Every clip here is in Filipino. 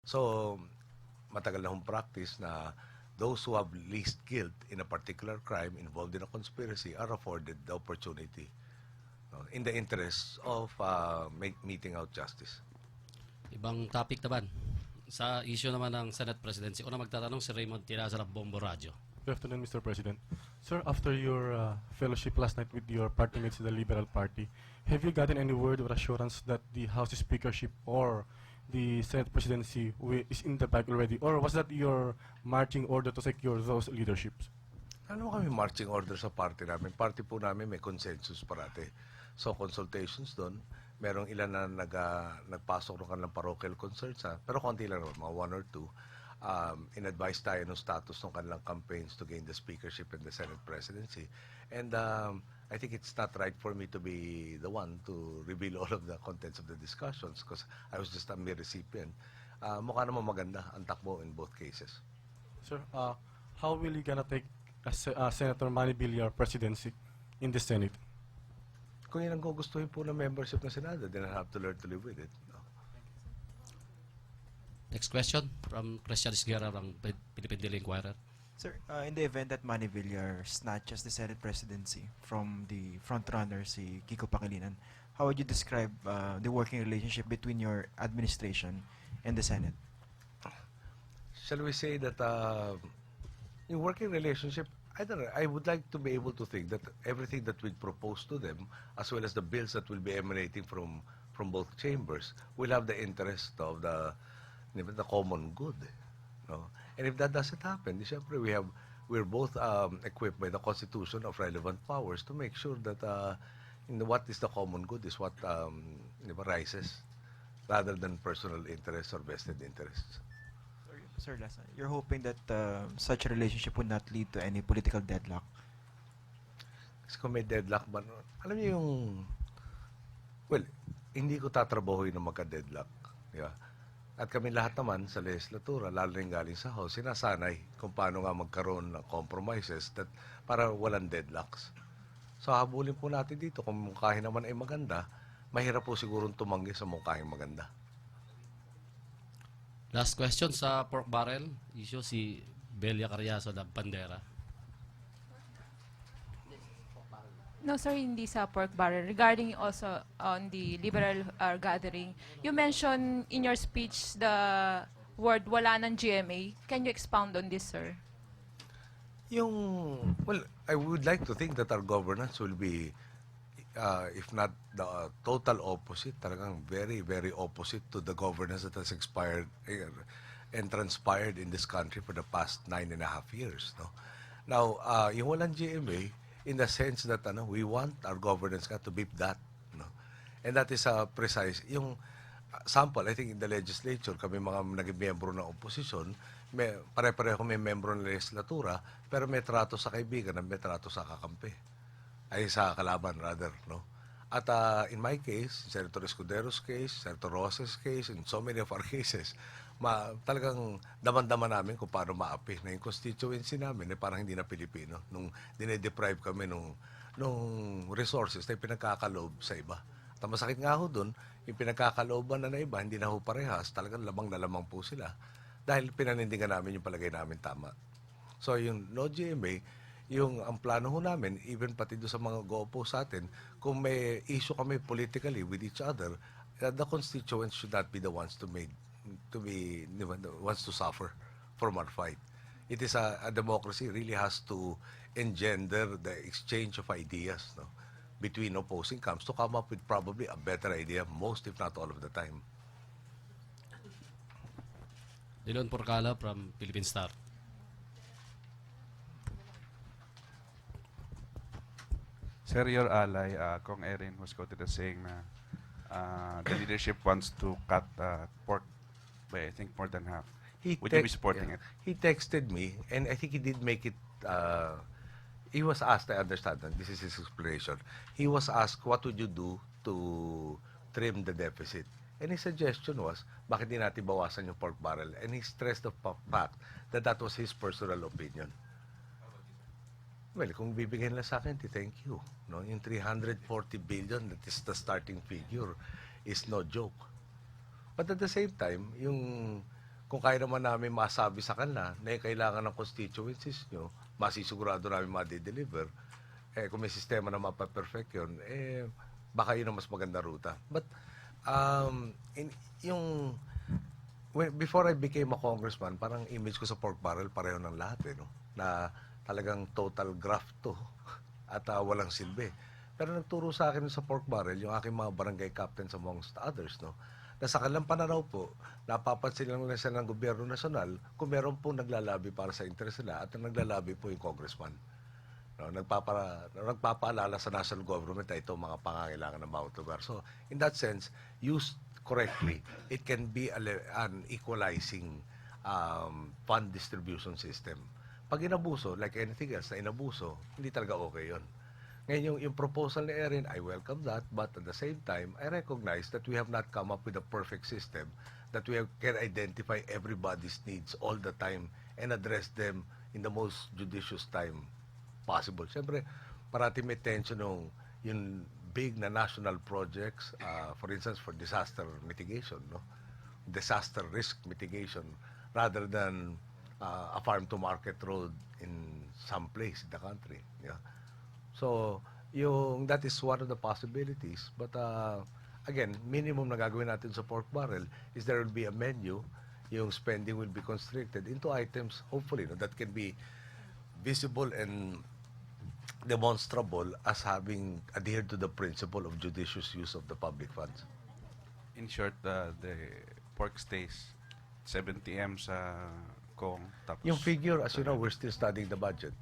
So, matagal na hong practice na those who have least guilt in a particular crime involved in a conspiracy are afforded the opportunity in the interest of meeting out justice. Ibang topic naman. Sa issue naman ng Senate Presidency, una magtatanong si Raymond Tiraza ng Bombo Radio. Good afternoon, Mr. President. Sir, after your fellowship last night with your party mates in the Liberal Party, have you gotten any word or assurance that the House Speakership or the Senate Presidency is in the bag already? Or was that your marching order to secure those leaderships? Ano kami marching order sa party namin? Party po namin may consensus parate. So consultations doon, merong ilan na nagpasok ng kanilang parochial concerns, pero konti lang naman, mga one or two. In-advise tayo ng status ng kanilang campaigns to gain the speakership and the Senate presidency. And I think it's not right for me to be the one to reveal all of the contents of the discussions because I was just a mere recipient. Mukha naman maganda ang takbo in both cases. Sir, how will you gonna take Senator Manny Villar presidency in the Senate? Kung yun ang gugustuhin po ng membership ng Senado, then I have to learn to live with it. No? Next question from Christian Esguerra ng Philippine Daily Inquirer. Sir, in the event that Manny Villar snatches the Senate presidency from the frontrunner, si Kiko Pangilinan, how would you describe the working relationship between your administration and the Senate? Shall we say that in working relationship, I don't know, I would like to be able to think that everything that we propose to them, as well as the bills that will be emanating from both chambers, will have the interest of the common good. No? And if that doesn't happen, siyempre we're both equipped by the Constitution of relevant powers to make sure that what is the common good is what rises, rather than personal interests or vested interests. Sir, last, you're hoping that such a relationship would not lead to any political deadlock? Kasi kung may deadlock ba, alam niyo yung, well, hindi ko tatrabahoy na magka-deadlock. Di ba? At kami lahat naman sa legislatura, lalo rin galing sa House, sinasanay kung paano nga magkaroon ng compromises that para walang deadlocks. So habulin po natin dito, kung mungkahin naman ay maganda, mahirap po sigurong tumanggi sa mungkahin maganda. Last question sa pork barrel issue, si Belia Carriazo ng Bandera. No, sir, hindi sa pork barrel. Regarding also on the liberal gathering, you mentioned in your speech the word wala ng GMA. Can you expound on this, sir? Well, I would like to think that our governance will be, if not the total opposite, talagang very, very opposite to the governance that has expired and transpired in this country for the past 9.5 years. No? Now, yung walang GMA, in the sense that we want our governance to beat that. No? And that is precise. Yung sample, I think in the legislature, kami mga naging miyembro ng oposisyon, pare-pareho may membro ng legislatura, pero may trato sa kaibigan at may trato sa kakampi. Ay sa kalaban rather, no? At in my case, Senator Escudero's case, Senator Rosa's case, and so many of our cases, talagang daman-daman namin kung paano maapi na yung constituency namin parang hindi na Pilipino nung dinedeprive kami nung resources na pinagkakaloob sa iba. At ang masakit nga ho dun, yung pinagkakalooban na iba, hindi na ho parehas, talagang lamang na lamang po sila dahil pinanindigan namin yung palagay namin tama. So yung no GMA, ang plano ho namin, even pati doon sa mga go-oppose sa atin, kung may issue kami politically with each other, the constituents should not be the ones to suffer from our fight. It is a democracy really has to engender the exchange of ideas, no, between opposing camps to come up with probably a better idea most, if not all of the time. Dilon Porcala from Philippine Star. Sir, your ally, Kong Erin, was quoted as saying na the leadership wants to cut pork by, I think, more than half. Would you be supporting it? He texted me, and I think he did make it. He was asked, I understand, and this is his explanation. He was asked, what would you do to trim the deficit? And his suggestion was, bakit di natin bawasan yung pork barrel? And he stressed the fact that that was his personal opinion. Well, kung bibigyan lang sa akin, thank you. No? Yung 340 billion, that is the starting figure, is no joke. But at the same time, yung kung kaya naman namin masabi sa kanila na yung kailangan ng constituencies nyo, masisigurado namin ma-deliver, kung may sistema na mapaperfect yun, baka yun ang mas maganda ruta. But, before I became a congressman, parang image ko sa pork barrel, pareho ng lahat, no? Na talagang total graft to at walang silbi. Pero nagturo sa akin sa pork barrel, yung aking mga barangay captains amongst others, no? Na sa kanilang pananaw po, napapansin lang sila ng gobyerno nasyonal kung meron pong naglalabi para sa interes nila at ang naglalabi po yung congressman. No, nagpapaalala sa national government na ito mga pangangailangan ng bawat lugar. So, in that sense, used correctly, it can be an equalizing fund distribution system. Pag inabuso, like anything else na inabuso, hindi talaga okay yun. Ngayon, yung proposal ni Erin, I welcome that, but at the same time, I recognize that we have not come up with a perfect system, that we can identify everybody's needs all the time and address them in the most judicious time possible. Siyempre, parati may tension yung big na national projects, for instance, for disaster mitigation, no? Disaster risk mitigation, rather than a farm-to-market road in some place in the country. Yeah. So, that is one of the possibilities. But, again, minimum na gagawin natin sa pork barrel is there will be a menu, yung spending will be constricted into items, hopefully, no, that can be visible and demonstrable as having adhered to the principle of judicious use of the public funds. In short, the pork stays 70 M sa Kong. Tapos Yung figure, as you know, we're still studying the budget.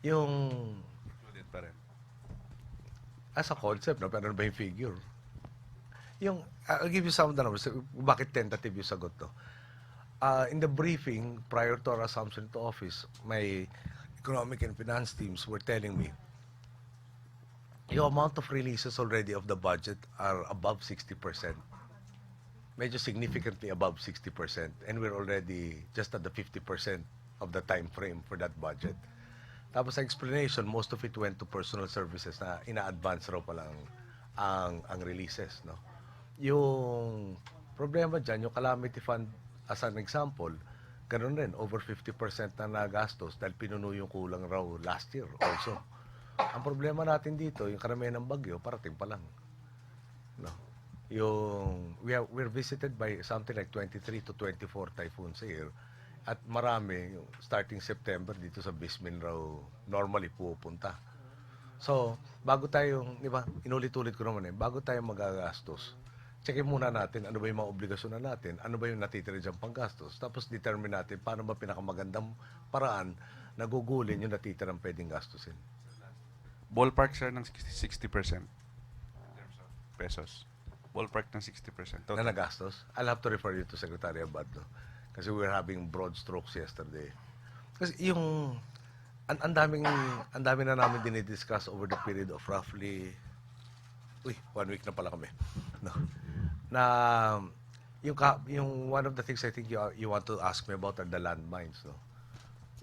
Yung, included pa rin. as a concept, no? Pero ano ba yung figure? Yung, I'll give you some of the numbers. Bakit tentative yung sagot, no? In the briefing, prior to our assumption to office, my economic and finance teams were telling me yung amount of releases already of the budget are above 60%. Medyo significantly above 60%. And we're already just at the 50% of the time frame for that budget. Tapos sa explanation, most of it went to personal services na ina-advance raw pala ang releases. No? Yung problema dyan, yung calamity fund, as an example, ganun rin, over 50% na nagastos dahil pinuno yung kulang raw last year also. Ang problema natin dito, yung karamihan ng bagyo, parating pa lang. No? We're visited by something like 23 to 24 typhoons a year. At marami, yung starting September, dito sa Bismin raw normally pupunta. So, bago tayo, di ba, inulit-ulit ko naman bago tayo magagastos, checkin muna natin ano ba yung mga obligasyon na natin, ano ba yung natitira dyan panggastos, tapos determine natin paano ba pinakamagandang paraan na gugulin yung natitirang pwedeng gastusin. Ballpark, sir, ng 60% pesos. Ballpark ng 60%. Na nagastos. I'll have to refer you to Secretary Abad, no? Kasi we were having broad strokes yesterday. Kasi yung ang dami na namin dinidiscuss over the period of roughly 1 week na pala kami. No. Na yung one of the things I think you want to ask me about are the landmines, no.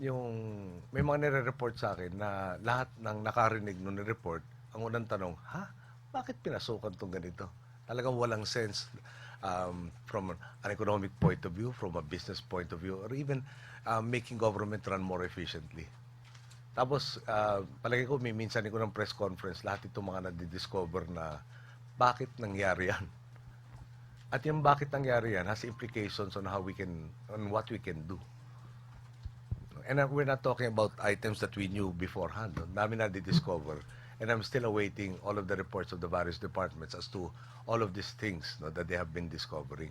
Yung may mga nire-report sa akin na lahat ng nakarinig nung report, ang unang tanong, bakit pinasukan tong ganito? Talagang walang sense from an economic point of view, from a business point of view, or even making government run more efficiently. Tapos, palagi ko, minsan ko ng press conference, lahat itong mga nadidiscover na bakit nangyari yan. At yung bakit nangyari yan has implications on what we can do. And we're not talking about items that we knew beforehand. Dami na di-discover. And I'm still awaiting all of the reports of the various departments as to all of these things, no, that they have been discovering.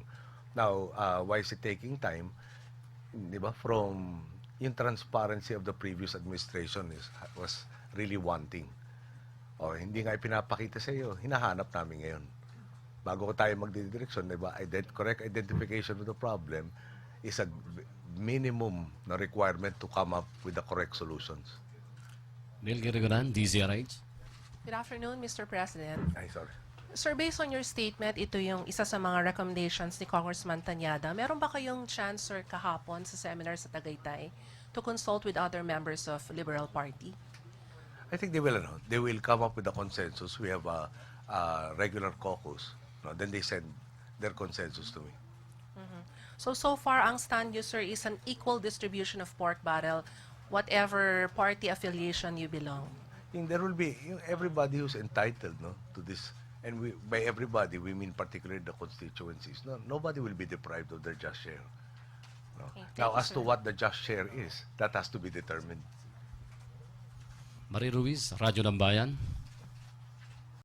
Now, why is it taking time? Di ba? From yung transparency of the previous administration was really wanting. O, hindi nga ipinapakita sa iyo, hinahanap namin ngayon. Bago ko tayo magdidireksyon, di ba? Correct identification of the problem is a minimum na requirement to come up with the correct solutions. Neil Girigoran, DZRH. Good afternoon, Mr. President. Ay, sorry. Sir, based on your statement, ito yung isa sa mga recommendations ni Congressman Tanyada. Meron ba kayong chance, sir, kahapon sa seminar sa Tagaytay to consult with other members of Liberal Party? I think they will come up with a consensus. We have a regular caucus. No? Then they send their consensus to me. So far, ang stand nyo, sir, is an equal distribution of pork barrel, whatever party affiliation you belong. There will be everybody who's entitled, no, to this, and by everybody we mean particularly the constituencies. No, nobody will be deprived of their just share. No. Okay, thank Now, you, as to sir. what the just share is, that has to be determined. Marie Ruiz, Radyo ng Bayan.